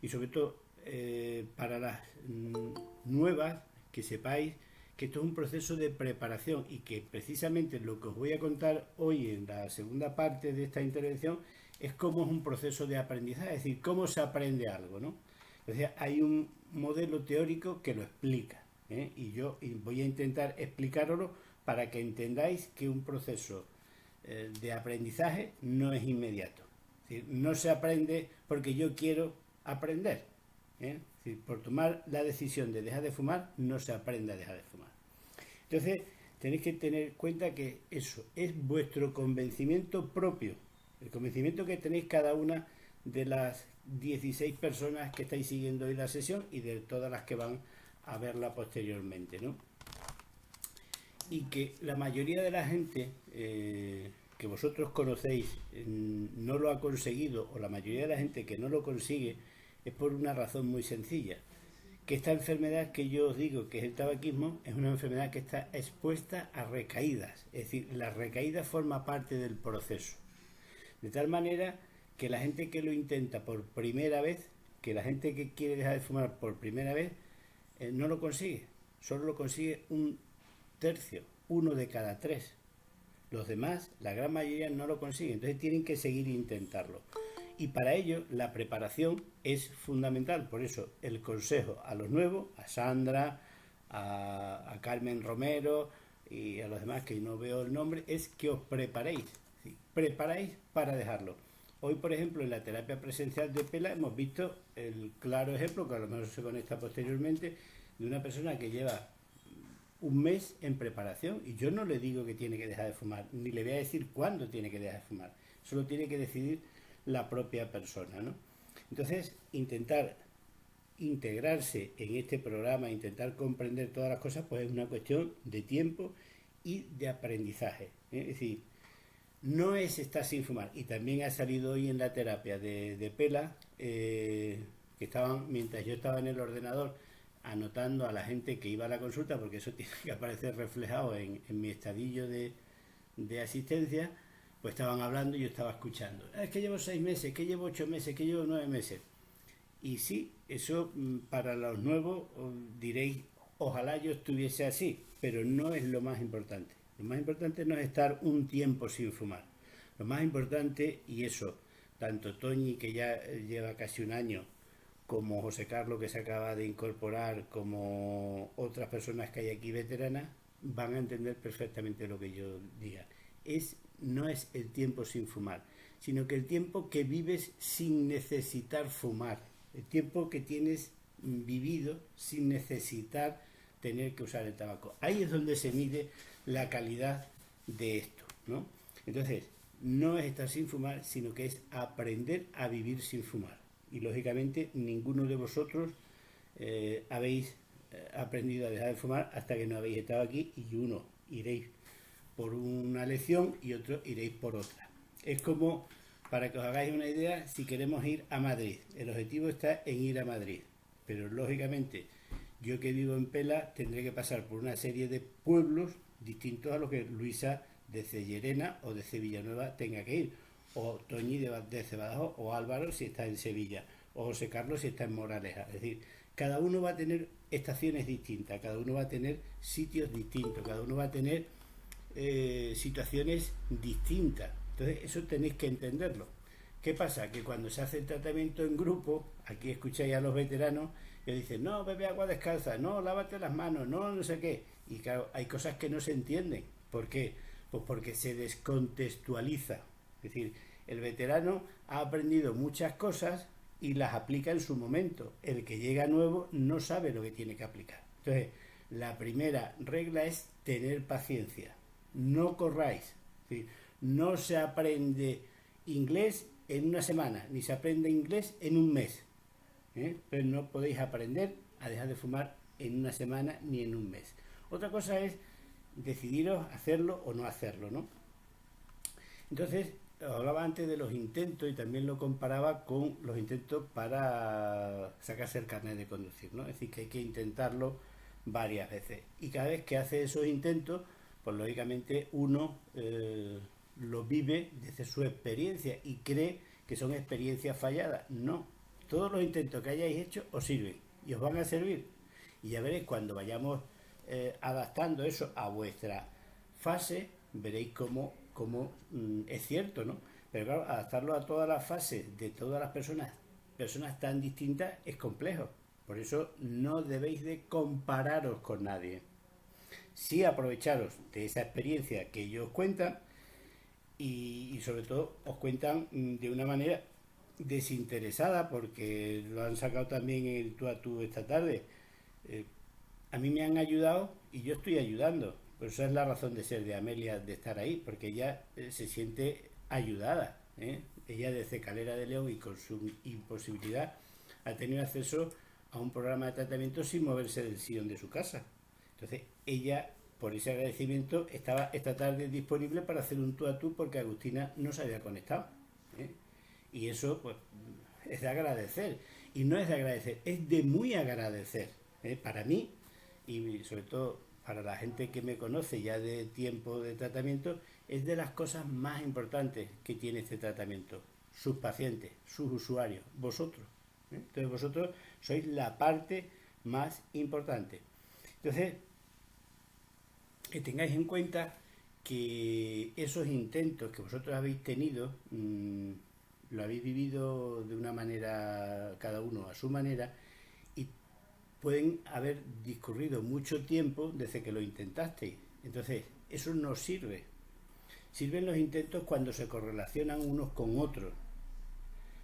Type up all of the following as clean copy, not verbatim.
y sobre todo para las nuevas, que sepáis que esto es un proceso de preparación y que precisamente lo que os voy a contar hoy en la segunda parte de esta intervención es cómo es un proceso de aprendizaje, es decir, cómo se aprende algo, ¿no? Entonces hay un modelo teórico que lo explica, y yo voy a intentar explicarlo para que entendáis que un proceso de aprendizaje no es inmediato. Es decir, no se aprende porque yo quiero aprender. Es decir, por tomar la decisión de dejar de fumar, no se aprende a dejar de fumar. Entonces, tenéis que tener en cuenta que eso es vuestro convencimiento propio, el convencimiento que tenéis cada una de las 16 personas que estáis siguiendo hoy la sesión y de todas las que van a verla posteriormente, ¿no? Y que la mayoría de la gente que vosotros conocéis no lo ha conseguido, o la mayoría de la gente que no lo consigue, es por una razón muy sencilla, que esta enfermedad que yo os digo que es el tabaquismo es una enfermedad que está expuesta a recaídas, es decir, la recaída forma parte del proceso, de tal manera que la gente que lo intenta por primera vez, que la gente que quiere dejar de fumar por primera vez, no lo consigue, solo lo consigue un tercio, uno de cada tres. Los demás, la gran mayoría, no lo consiguen, entonces tienen que seguir intentarlo. Y para ello la preparación es fundamental, por eso el consejo a los nuevos, a Sandra, a Carmen Romero y a los demás que no veo el nombre, es que os preparéis, ¿sí? Preparáis para dejarlo. Hoy, por ejemplo, en la terapia presencial de Pela hemos visto el claro ejemplo, que a lo mejor se conecta posteriormente, de una persona que lleva un mes en preparación, y yo no le digo que tiene que dejar de fumar, ni le voy a decir cuándo tiene que dejar de fumar, solo tiene que decidir la propia persona, ¿no? Entonces, intentar integrarse en este programa, intentar comprender todas las cosas, pues es una cuestión de tiempo y de aprendizaje, ¿eh? Es decir, no es estar sin fumar. Y también ha salido hoy en la terapia de Pela, que estaban, mientras yo estaba en el ordenador, anotando a la gente que iba a la consulta, porque eso tiene que aparecer reflejado en mi estadillo de asistencia, pues estaban hablando y yo estaba escuchando. Es que llevo 6 meses, que llevo 8 meses, que llevo 9 meses. Y sí, eso para los nuevos diréis, ojalá yo estuviese así, pero no es lo más importante. Lo más importante no es estar un tiempo sin fumar. Lo más importante, y eso, tanto Toñi, que ya lleva casi un año, como José Carlos, que se acaba de incorporar, como otras personas que hay aquí veteranas, van a entender perfectamente lo que yo diga. No es el tiempo sin fumar, sino que el tiempo que vives sin necesitar fumar, el tiempo que tienes vivido sin necesitar tener que usar el tabaco. Ahí es donde se mide la calidad de esto, ¿no? Entonces, no es estar sin fumar, sino que es aprender a vivir sin fumar. Y lógicamente ninguno de vosotros habéis aprendido a dejar de fumar hasta que no habéis estado aquí, y uno iréis por una lección y otro iréis por otra. Es como, para que os hagáis una idea, si queremos ir a Madrid. El objetivo está en ir a Madrid, pero lógicamente yo que vivo en Pela tendré que pasar por una serie de pueblos distintos a los que Luisa desde Llerena o desde Villanueva tenga que ir, o Toñi desde Badajoz, o Álvaro si está en Sevilla, o José Carlos si está en Moraleja. Es decir, cada uno va a tener estaciones distintas, cada uno va a tener sitios distintos, cada uno va a tener situaciones distintas. Entonces eso tenéis que entenderlo. ¿Qué pasa? Que cuando se hace el tratamiento en grupo, aquí escucháis a los veteranos que dicen, no, bebe agua descalza, no, lávate las manos, no, no sé qué. Y claro, hay cosas que no se entienden. ¿Por qué? Pues porque se descontextualiza. Es decir, el veterano ha aprendido muchas cosas y las aplica en su momento. El que llega nuevo no sabe lo que tiene que aplicar. Entonces, la primera regla es tener paciencia. No corráis. ¿Sí? No se aprende inglés en una semana, ni se aprende inglés en un mes. Pero no podéis aprender a dejar de fumar en una semana ni en un mes. Otra cosa es decidiros hacerlo o no hacerlo, ¿no? Entonces, hablaba antes de los intentos y también lo comparaba con los intentos para sacarse el carnet de conducir, ¿no? Es decir, que hay que intentarlo varias veces. Y cada vez que hace esos intentos, pues lógicamente uno lo vive desde su experiencia y cree que son experiencias falladas. No, todos los intentos que hayáis hecho os sirven y os van a servir. Y ya veréis cuando vayamos adaptando eso a vuestra fase, veréis cómo es cierto, ¿no? Pero claro, adaptarlo a todas las fases de todas las personas tan distintas, es complejo. Por eso no debéis de compararos con nadie. Sí aprovecharos de esa experiencia que ellos cuentan y sobre todo os cuentan de una manera desinteresada porque lo han sacado también en el tú a tú esta tarde. Eh, a mí me han ayudado y yo estoy ayudando. Por eso es la razón de ser de Amelia, de estar ahí, porque ella se siente ayudada. ¿Eh? Ella desde Calera de León y con su imposibilidad ha tenido acceso a un programa de tratamiento sin moverse del sillón de su casa. Entonces ella, por ese agradecimiento, estaba esta tarde disponible para hacer un tú a tú porque Agustina no se había conectado. ¿Eh? Y eso pues es de agradecer. Y no es de agradecer, es de muy agradecer. Para mí y sobre todo para la gente que me conoce ya de tiempo de tratamiento, es de las cosas más importantes que tiene este tratamiento. Sus pacientes, sus usuarios, vosotros. Entonces vosotros sois la parte más importante. Entonces, que tengáis en cuenta que esos intentos que vosotros habéis tenido, lo habéis vivido de una manera, cada uno a su manera, y pueden haber discurrido mucho tiempo desde que lo intentasteis. Entonces, eso no sirve. Sirven los intentos cuando se correlacionan unos con otros.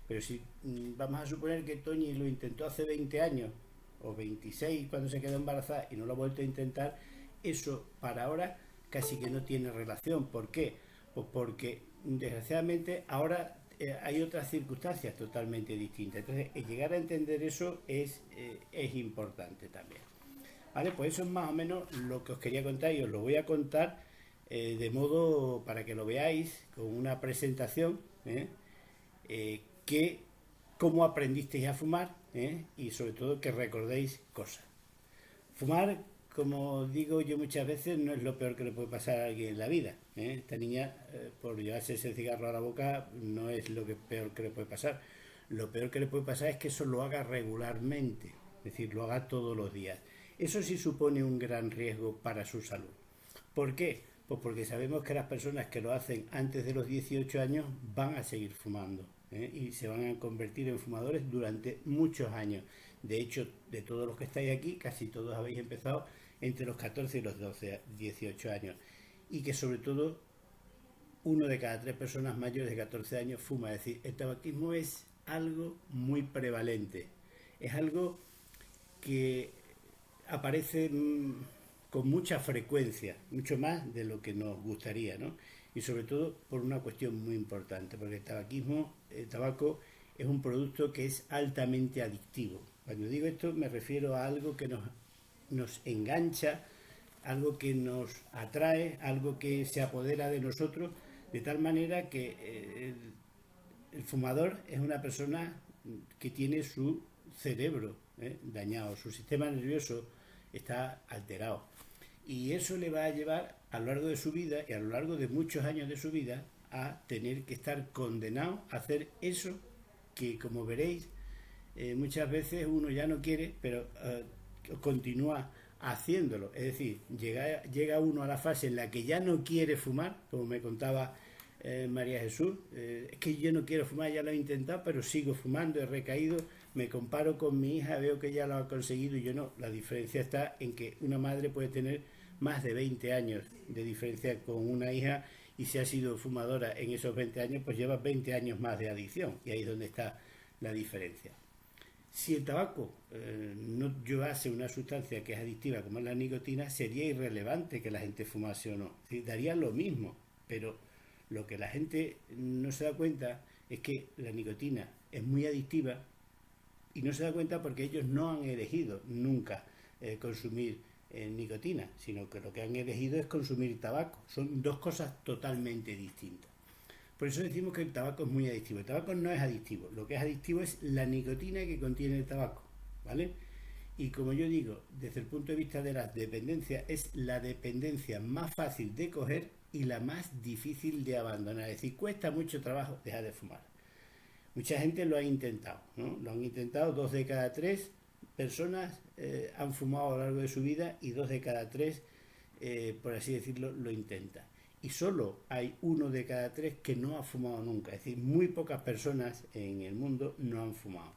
Pero si vamos a suponer que Toñi lo intentó hace 20 años o 26 cuando se quedó embarazada y no lo ha vuelto a intentar, eso para ahora casi que no tiene relación. ¿Por qué? Pues porque desgraciadamente ahora hay otras circunstancias totalmente distintas. Entonces, llegar a entender eso es importante también. ¿Vale? Pues eso es más o menos lo que os quería contar y os lo voy a contar de modo para que lo veáis con una presentación que cómo aprendisteis a fumar y sobre todo que recordéis cosas. Fumar, como digo yo muchas veces, no es lo peor que le puede pasar a alguien en la vida. Esta niña, por llevarse ese cigarro a la boca, no es lo que peor que le puede pasar. Lo peor que le puede pasar es que eso lo haga regularmente, es decir, lo haga todos los días. Eso sí supone un gran riesgo para su salud. ¿Por qué? Pues porque sabemos que las personas que lo hacen antes de los 18 años van a seguir fumando y se van a convertir en fumadores durante muchos años. De hecho, de todos los que estáis aquí, casi todos habéis empezado entre los 14 y los 18 años. Y que sobre todo, uno de cada 3 personas mayores de 14 años fuma. Es decir, el tabaquismo es algo muy prevalente. Es algo que aparece con mucha frecuencia, mucho más de lo que nos gustaría, ¿no? Y sobre todo por una cuestión muy importante, porque el tabaco es un producto que es altamente adictivo. Cuando digo esto me refiero a algo que nos engancha, algo que nos atrae, algo que se apodera de nosotros, de tal manera que el fumador es una persona que tiene su cerebro dañado, su sistema nervioso está alterado. Y eso le va a llevar a lo largo de su vida y a lo largo de muchos años de su vida a tener que estar condenado a hacer eso que, como veréis, muchas veces uno ya no quiere, pero continúa haciéndolo. Es decir, llega uno a la fase en la que ya no quiere fumar, como me contaba María Jesús, es que yo no quiero fumar, ya lo he intentado, pero sigo fumando, he recaído, me comparo con mi hija, veo que ella lo ha conseguido y yo no. La diferencia está en que una madre puede tener más de 20 años de diferencia con una hija y si ha sido fumadora en esos 20 años, pues lleva 20 años más de adicción y ahí es donde está la diferencia. Si el tabaco no llevase una sustancia que es adictiva como es la nicotina, sería irrelevante que la gente fumase o no. ¿Sí? Daría lo mismo, pero lo que la gente no se da cuenta es que la nicotina es muy adictiva y no se da cuenta porque ellos no han elegido nunca consumir nicotina, sino que lo que han elegido es consumir tabaco. Son dos cosas totalmente distintas. Por eso decimos que el tabaco es muy adictivo. El tabaco no es adictivo. Lo que es adictivo es la nicotina que contiene el tabaco, ¿vale? Y como yo digo, desde el punto de vista de las dependencias, es la dependencia más fácil de coger y la más difícil de abandonar. Es decir, cuesta mucho trabajo dejar de fumar. Mucha gente lo ha intentado, ¿no? Lo han intentado, 2 de cada 3 personas han fumado a lo largo de su vida y 2 de cada 3, por así decirlo, lo intentan. Y solo hay 1 de cada 3 que no ha fumado nunca. Es decir, muy pocas personas en el mundo no han fumado.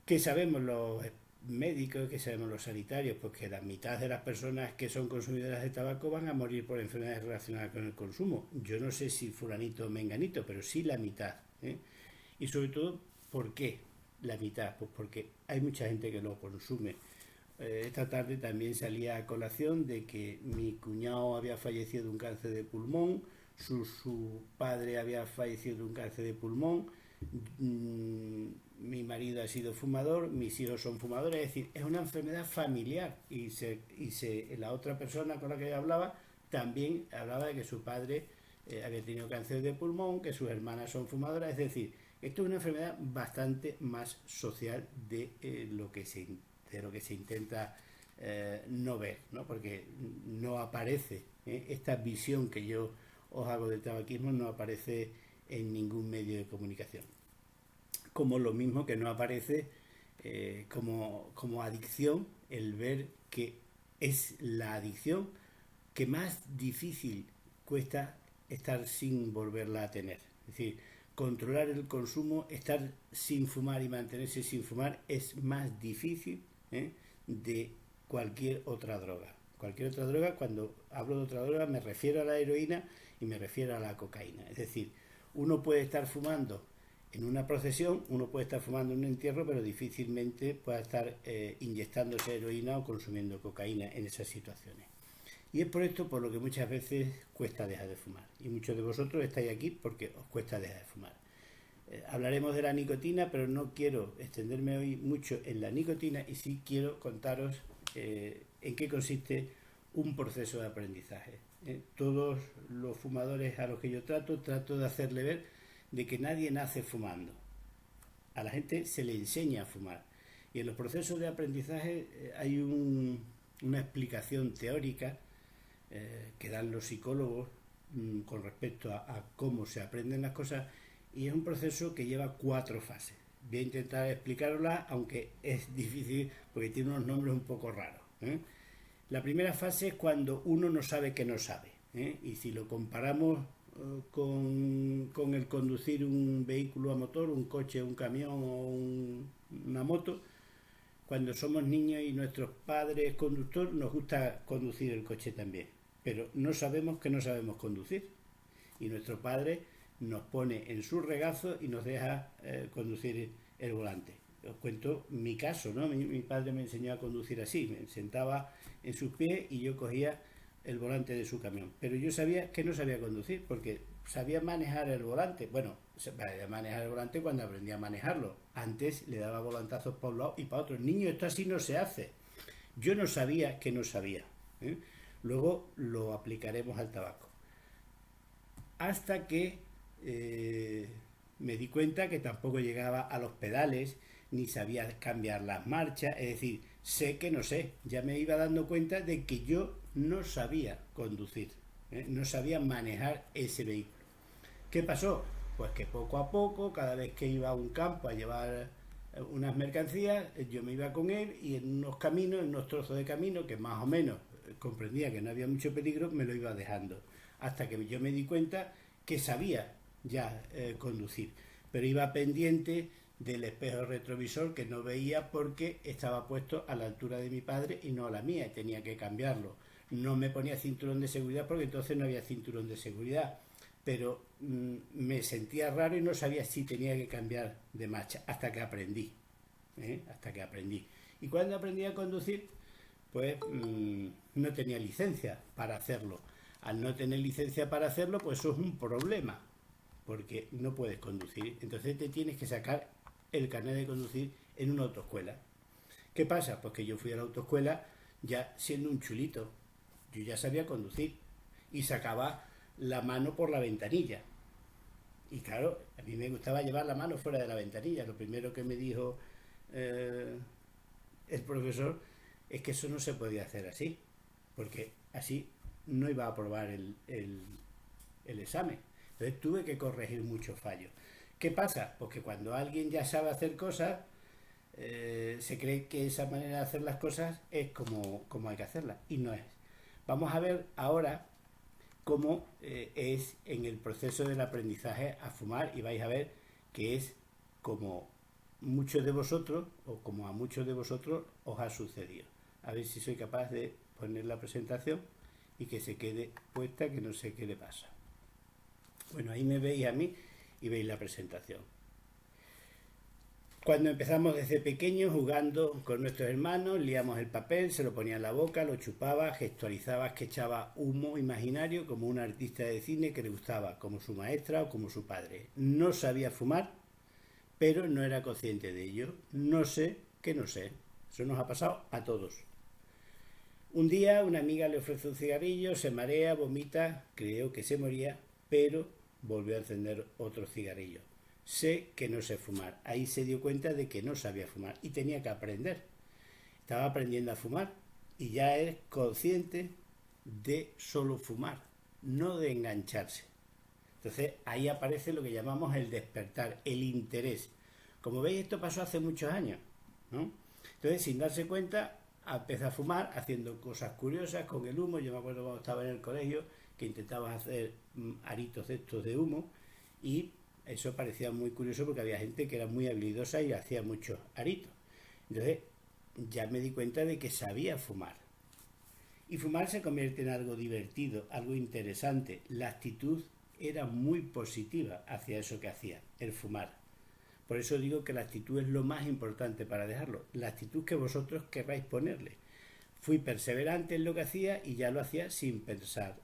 ¿Qué sabemos los médicos, qué sabemos los sanitarios? Pues que la mitad de las personas que son consumidoras de tabaco van a morir por enfermedades relacionadas con el consumo. Yo no sé si fulanito o menganito, pero sí la mitad, ¿eh? Y sobre todo, ¿por qué la mitad? Pues porque hay mucha gente que lo consume. Esta tarde también salía a colación de que mi cuñado había fallecido de un cáncer de pulmón, su padre había fallecido de un cáncer de pulmón, mi marido ha sido fumador, mis hijos son fumadores, es decir, es una enfermedad familiar la otra persona con la que hablaba también hablaba de que su padre había tenido cáncer de pulmón, que sus hermanas son fumadoras, es decir, esto es una enfermedad bastante más social de lo que se intenta no ver, ¿no? Porque no aparece, esta visión que yo os hago del tabaquismo no aparece en ningún medio de comunicación. Como lo mismo que no aparece como adicción el ver que es la adicción que más difícil cuesta estar sin volverla a tener. Es decir, controlar el consumo, estar sin fumar y mantenerse sin fumar es más difícil de cualquier otra droga. Cualquier otra droga, cuando hablo de otra droga me refiero a la heroína y me refiero a la cocaína. Es decir, uno puede estar fumando en una procesión, uno puede estar fumando en un entierro, pero difícilmente pueda estar inyectándose heroína o consumiendo cocaína en esas situaciones. Y es por esto por lo que muchas veces cuesta dejar de fumar. Y muchos de vosotros estáis aquí porque os cuesta dejar de fumar. Hablaremos de la nicotina, pero no quiero extenderme hoy mucho en la nicotina y sí quiero contaros en qué consiste un proceso de aprendizaje. Todos los fumadores a los que yo trato de hacerle ver de que nadie nace fumando. A la gente se le enseña a fumar. Y en los procesos de aprendizaje hay una explicación teórica que dan los psicólogos con respecto a cómo se aprenden las cosas, y es un proceso que lleva 4 fases. Voy a intentar explicarla, aunque es difícil porque tiene unos nombres un poco raros. La primera fase es cuando uno no sabe que no sabe. Y si lo comparamos con el conducir un vehículo a motor, un coche, un camión o una moto, cuando somos niños y nuestros padres conductor, nos gusta conducir el coche también, pero no sabemos que no sabemos conducir. Y nuestro padre nos pone en su regazo y nos deja conducir el volante. Os cuento mi caso, ¿no? Mi padre me enseñó a conducir así, me sentaba en sus pies y yo cogía el volante de su camión. Pero yo sabía que no sabía conducir porque sabía manejar el volante. Bueno, sabía manejar el volante cuando aprendí a manejarlo. Antes le daba volantazos para un lado y para otro. Niño, esto así no se hace. Yo no sabía que no sabía. Luego lo aplicaremos al tabaco. Hasta que me di cuenta que tampoco llegaba a los pedales, ni sabía cambiar las marchas, es decir, sé que no sé, ya me iba dando cuenta de que yo no sabía conducir, no sabía manejar ese vehículo. ¿Qué pasó? Pues que poco a poco, cada vez que iba a un campo a llevar unas mercancías, yo me iba con él y en unos caminos, en unos trozos de camino que más o menos comprendía que no había mucho peligro, me lo iba dejando. Hasta que yo me di cuenta que sabía ya conducir, pero iba pendiente del espejo retrovisor que no veía porque estaba puesto a la altura de mi padre y no a la mía, y tenía que cambiarlo. No me ponía cinturón de seguridad porque entonces no había cinturón de seguridad, pero me sentía raro y no sabía si tenía que cambiar de marcha hasta que aprendí. Y cuando aprendí a conducir, pues no tenía licencia para hacerlo. Al no tener licencia para hacerlo, pues eso es un problema, porque no puedes conducir. Entonces te tienes que sacar el carnet de conducir en una autoescuela. ¿Qué pasa? Pues que yo fui a la autoescuela ya siendo un chulito. Yo ya sabía conducir y sacaba la mano por la ventanilla. Y claro, a mí me gustaba llevar la mano fuera de la ventanilla. Lo primero que me dijo el profesor es que eso no se podía hacer así, porque así no iba a aprobar el examen. Entonces tuve que corregir muchos fallos. ¿Qué pasa? Pues que cuando alguien ya sabe hacer cosas, se cree que esa manera de hacer las cosas es como hay que hacerlas, y no es. Vamos a ver ahora cómo es en el proceso del aprendizaje a fumar, y vais a ver que es como muchos de vosotros, o como a muchos de vosotros os ha sucedido. A ver si soy capaz de poner la presentación y que se quede puesta, que no sé qué le pasa. Bueno, ahí me veis a mí y veis la presentación. Cuando empezamos desde pequeños jugando con nuestros hermanos, liamos el papel, se lo ponía en la boca, lo chupaba, gestualizaba que echaba humo imaginario como un artista de cine que le gustaba, como su maestra o como su padre. No sabía fumar, pero no era consciente de ello. No sé que no sé. Eso nos ha pasado a todos. Un día una amiga le ofrece un cigarrillo, se marea, vomita, creo que se moría, pero volvió a encender otro cigarrillo. Sé que no sé fumar. Ahí se dio cuenta de que no sabía fumar y tenía que aprender. Estaba aprendiendo a fumar y ya es consciente de solo fumar, no de engancharse. Entonces ahí aparece lo que llamamos el despertar, el interés. Como veis, esto pasó hace muchos años, ¿no? Entonces, sin darse cuenta, empezó a fumar haciendo cosas curiosas con el humo. Yo me acuerdo cuando estaba en el colegio que intentaba hacer aritos de estos de humo, y eso parecía muy curioso porque había gente que era muy habilidosa y hacía muchos aritos. Entonces ya me di cuenta de que sabía fumar. Y fumar se convierte en algo divertido, algo interesante. La actitud era muy positiva hacia eso que hacía, el fumar. Por eso digo que la actitud es lo más importante para dejarlo, la actitud que vosotros querráis ponerle. Fui perseverante en lo que hacía y ya lo hacía sin pensar.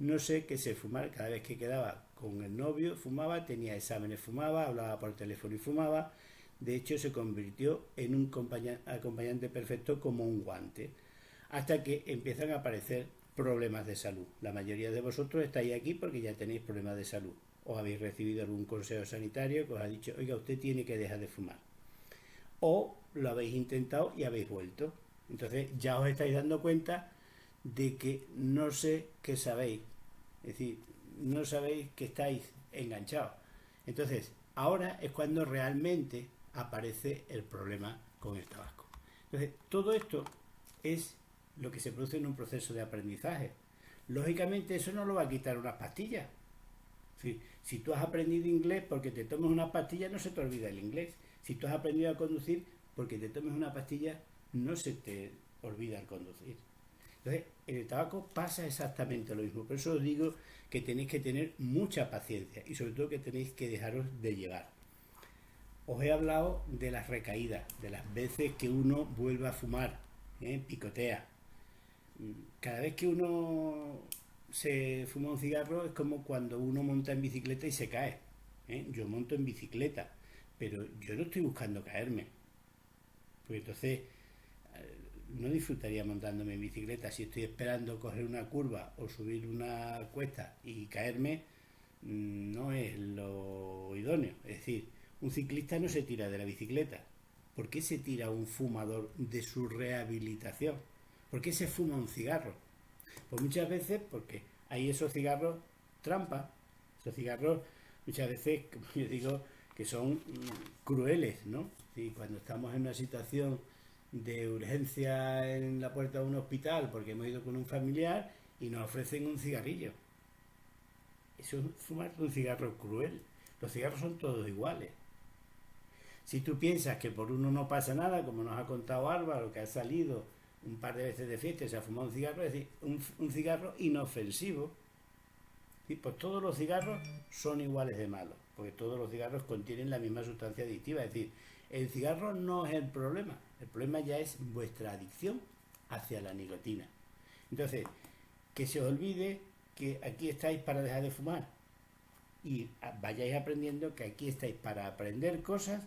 No sé qué sé fumar, cada vez que quedaba con el novio fumaba, tenía exámenes, fumaba, hablaba por teléfono y fumaba. De hecho, se convirtió en un acompañante perfecto, como un guante, hasta que empiezan a aparecer problemas de salud. La mayoría de vosotros estáis aquí porque ya tenéis problemas de salud, o habéis recibido algún consejo sanitario que os ha dicho, oiga, usted tiene que dejar de fumar, o lo habéis intentado y habéis vuelto. Entonces ya os estáis dando cuenta de que no sé qué sabéis, es decir, no sabéis que estáis enganchados. Entonces ahora es cuando realmente aparece el problema con el tabaco. Entonces todo esto es lo que se produce en un proceso de aprendizaje. Lógicamente eso no lo va a quitar unas pastillas. Si tú has aprendido inglés, porque te tomes una pastilla no se te olvida el inglés. Si tú has aprendido a conducir, porque te tomes una pastilla no se te olvida el conducir. Entonces, en el tabaco pasa exactamente lo mismo. Por eso os digo que tenéis que tener mucha paciencia y sobre todo que tenéis que dejaros de llevar. Os he hablado de las recaídas, de las veces que uno vuelve a fumar, picotea. Cada vez que uno se fuma un cigarro es como cuando uno monta en bicicleta y se cae. Yo monto en bicicleta, pero yo no estoy buscando caerme. Pues entonces no disfrutaría montándome en bicicleta. Si estoy esperando coger una curva o subir una cuesta y caerme, no es lo idóneo. Es decir, un ciclista no se tira de la bicicleta. ¿Por qué se tira un fumador de su rehabilitación? ¿Por qué se fuma un cigarro? Pues muchas veces porque hay esos cigarros trampa, esos cigarros muchas veces, como yo digo, que son crueles, ¿no? Y cuando estamos en una situación de urgencia en la puerta de un hospital porque hemos ido con un familiar y nos ofrecen un cigarrillo. Eso es fumar un cigarro cruel. Los cigarros son todos iguales. Si tú piensas que por uno no pasa nada, como nos ha contado Álvaro, que ha salido un par de veces de fiesta y se ha fumado un cigarro, es decir, un cigarro inofensivo, ¿sí? Pues todos los cigarros son iguales de malos, porque todos los cigarros contienen la misma sustancia adictiva. Es decir, el cigarro no es el problema ya es vuestra adicción hacia la nicotina. Entonces, que se os olvide que aquí estáis para dejar de fumar y vayáis aprendiendo que aquí estáis para aprender cosas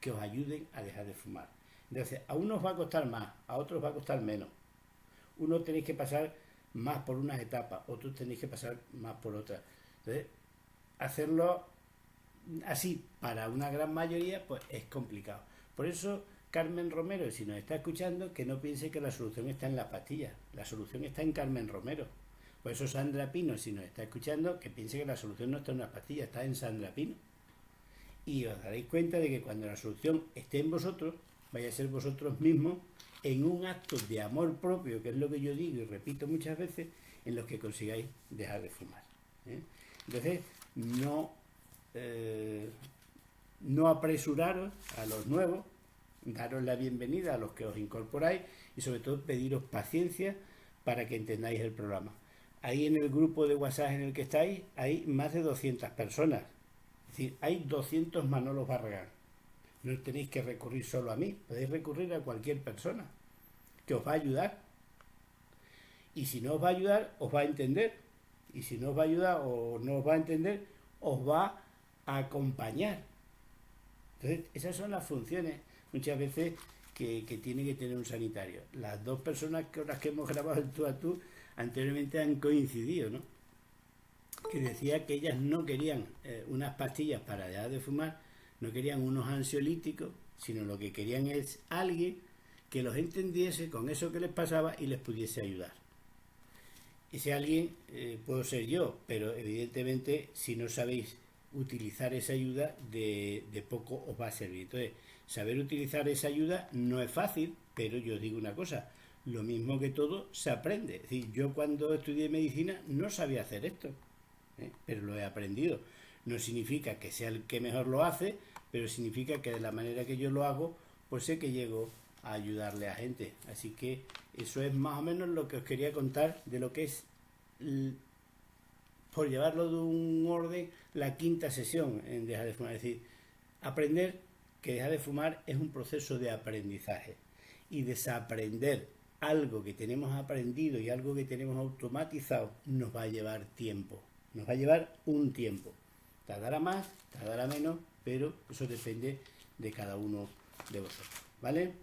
que os ayuden a dejar de fumar. Entonces, a unos va a costar más, a otros va a costar menos. Unos tenéis que pasar más por unas etapas, otros tenéis que pasar más por otras. Entonces, hacerlo así para una gran mayoría, pues es complicado. Por eso, Carmen Romero, si nos está escuchando, que no piense que la solución está en las pastillas. La solución está en Carmen Romero. Por eso Sandra Pino, si nos está escuchando, que piense que la solución no está en las pastillas, está en Sandra Pino. y os daréis cuenta de que cuando la solución esté en vosotros, vais a ser vosotros mismos en un acto de amor propio, que es lo que yo digo y repito muchas veces, en los que consigáis dejar de fumar. ¿Eh? Entonces, no apresuraros a los nuevos, daros la bienvenida a los que os incorporáis y sobre todo pediros paciencia para que entendáis el programa. Ahí en el grupo de WhatsApp en el que estáis hay más de 200 personas. Es decir, hay 200 Manolos Barragán. No tenéis que recurrir solo a mí, podéis recurrir a cualquier persona que os va a ayudar. Y si no os va a ayudar, os va a entender. Y si no os va a ayudar o no os va a entender, os va a acompañar. Entonces, esas son las funciones muchas veces que tiene que tener un sanitario. Las dos personas con las que hemos grabado el tú a tú anteriormente han coincidido, ¿no? Que decía que ellas no querían unas pastillas para dejar de fumar, no querían unos ansiolíticos, sino lo que querían es alguien que los entendiese con eso que les pasaba y les pudiese ayudar. Ese alguien puedo ser yo, pero evidentemente si no sabéis utilizar esa ayuda, de poco os va a servir. Entonces, saber utilizar esa ayuda no es fácil, pero yo os digo una cosa, lo mismo que todo se aprende. Es decir, yo cuando estudié medicina no sabía hacer esto, pero lo he aprendido. No significa que sea el que mejor lo hace, pero significa que de la manera que yo lo hago, pues sé que llego a ayudarle a gente. Así que eso es más o menos lo que os quería contar de lo que es, por llevarlo de un orden, la quinta sesión en dejar de fumar. Es decir, aprender que dejar de fumar es un proceso de aprendizaje, y desaprender algo que tenemos aprendido y algo que tenemos automatizado nos va a llevar tiempo, nos va a llevar un tiempo. Tardará más, tardará menos, pero eso depende de cada uno de vosotros, ¿vale?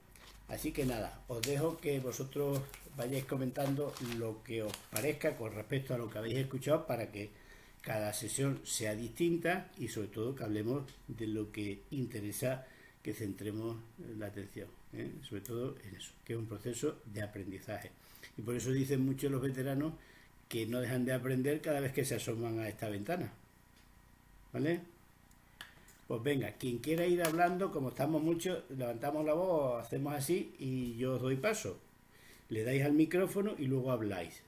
Así que nada, os dejo que vosotros vayáis comentando lo que os parezca con respecto a lo que habéis escuchado, para que cada sesión sea distinta y sobre todo que hablemos de lo que interesa, que centremos la atención, sobre todo en eso, que es un proceso de aprendizaje. Y por eso dicen muchos los veteranos que no dejan de aprender cada vez que se asoman a esta ventana, ¿vale? Pues venga, quien quiera ir hablando, como estamos muchos, levantamos la voz, hacemos así y yo os doy paso. Le dais al micrófono y luego habláis.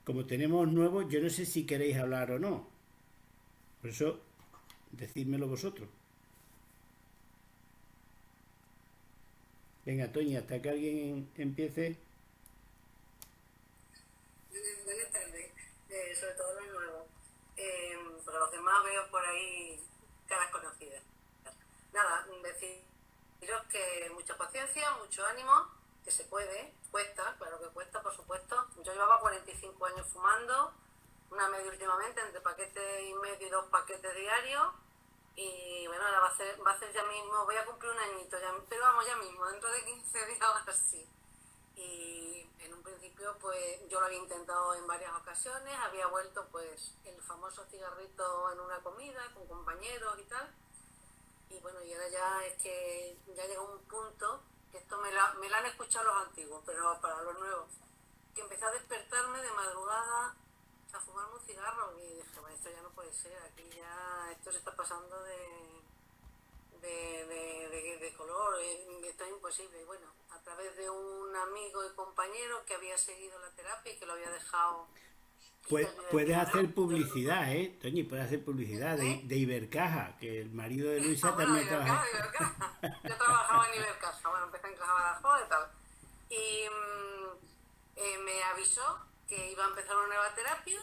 Como tenemos nuevos, yo no sé si queréis hablar o no. Por eso, decídmelo vosotros. Venga, Toñi, hasta que alguien empiece. Buenas tardes, sobre todo los nuevos. Porque los demás veo por ahí caras conocidas. Nada, deciros que mucha paciencia, mucho ánimo, que se puede, cuesta, claro que cuesta, por supuesto. Yo llevaba 45 años fumando, una media últimamente, entre paquete y medio y 2 paquetes diarios. Y bueno, ahora va a ser ya mismo, voy a cumplir un añito, ya, pero vamos, ya mismo, dentro de 15 días o así. Y en un principio pues yo lo había intentado en varias ocasiones, había vuelto pues el famoso cigarrito en una comida con compañeros y tal. Y bueno, y ahora ya es que ya llega un punto, que esto me lo han escuchado los antiguos, pero para los nuevos, que empecé a despertarme de madrugada a fumarme un cigarro y dije, bueno, esto ya no puede ser, aquí ya esto se está pasando de color, esto es imposible. Y bueno, a través de un amigo y compañero que había seguido la terapia y que lo había dejado. Puedes hacer publicidad, Toñi, puedes hacer publicidad de Ibercaja, que el marido de Luisa también trabaja. Yo trabajaba en Ibercaja, bueno, empecé en Caja Badajoz y tal. Y me avisó que iba a empezar una nueva terapia.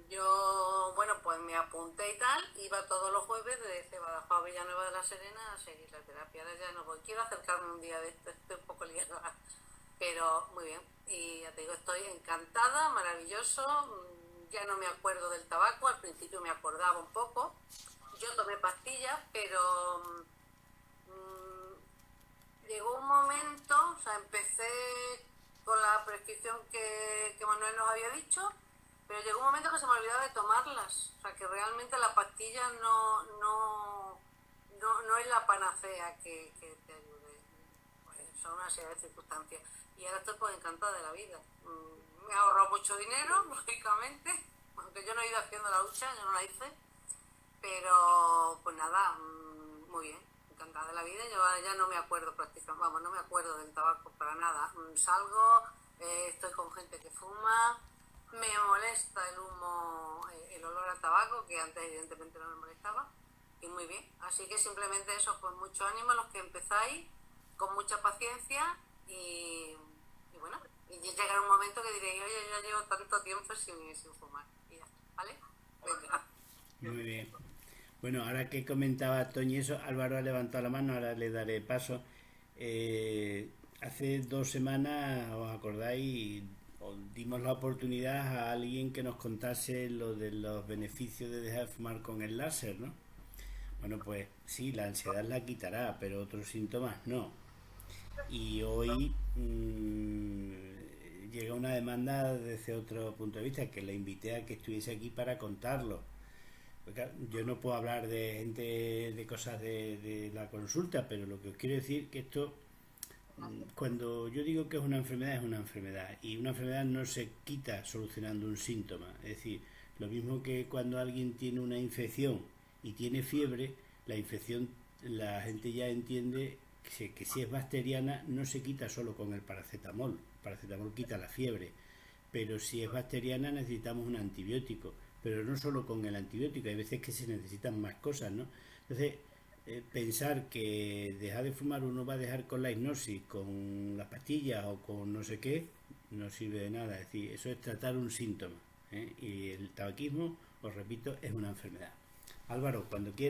Yo, bueno, pues me apunté y tal, iba todos los jueves desde Badajoz a Villanueva de la Serena a seguir la terapia. Ahora ya no voy, quiero acercarme un día de esto, estoy un poco liada, pero muy bien. Y ya te digo, estoy encantada, maravilloso. Ya no me acuerdo del tabaco, al principio me acordaba un poco. Yo tomé pastillas, pero llegó un momento, o sea, empecé con la prescripción que Manuel nos había dicho, pero llegó un momento que se me olvidaba de tomarlas. O sea, que realmente la pastilla no es la panacea que te ayude. Pues son una serie de circunstancias. Y ahora estoy pues encantada de la vida. Me ha ahorrado mucho dinero, lógicamente, aunque yo no he ido haciendo la lucha, yo no la hice. Pero, pues nada, muy bien, encantada de la vida. Yo ya no me acuerdo prácticamente, vamos, no me acuerdo del tabaco para nada. Salgo, estoy con gente que fuma, me molesta el humo, el olor a tabaco, que antes evidentemente no me molestaba, y muy bien. Así que simplemente eso, pues mucho ánimo a los que empezáis, con mucha paciencia y bueno, y llegará un momento que diréis, oye, yo ya llevo tanto tiempo sin fumar, y ya, ¿vale? Venga. Muy bien. Bueno, ahora que comentaba Toñi eso, Álvaro ha levantado la mano, ahora le daré paso. Hace 2 semanas, ¿os acordáis? Os dimos la oportunidad a alguien que nos contase lo de los beneficios de dejar de fumar con el láser, ¿no? Bueno, pues sí, la ansiedad la quitará, pero otros síntomas no. Y hoy llega una demanda desde otro punto de vista, que le invité a que estuviese aquí para contarlo. Porque yo no puedo hablar de gente, de cosas de la consulta, pero lo que os quiero decir que esto, cuando yo digo que es una enfermedad, y una enfermedad no se quita solucionando un síntoma. Es decir, lo mismo que cuando alguien tiene una infección y tiene fiebre, la infección, la gente ya entiende que si es bacteriana no se quita solo con el paracetamol. El paracetamol quita la fiebre, pero si es bacteriana necesitamos un antibiótico, pero no solo con el antibiótico, hay veces que se necesitan más cosas, ¿no? Entonces, pensar que dejar de fumar uno va a dejar con la hipnosis, con las pastillas o con no sé qué, no sirve de nada. Es decir, eso es tratar un síntoma, ¿eh? Y el tabaquismo, os repito, es una enfermedad. Álvaro, cuando quieras.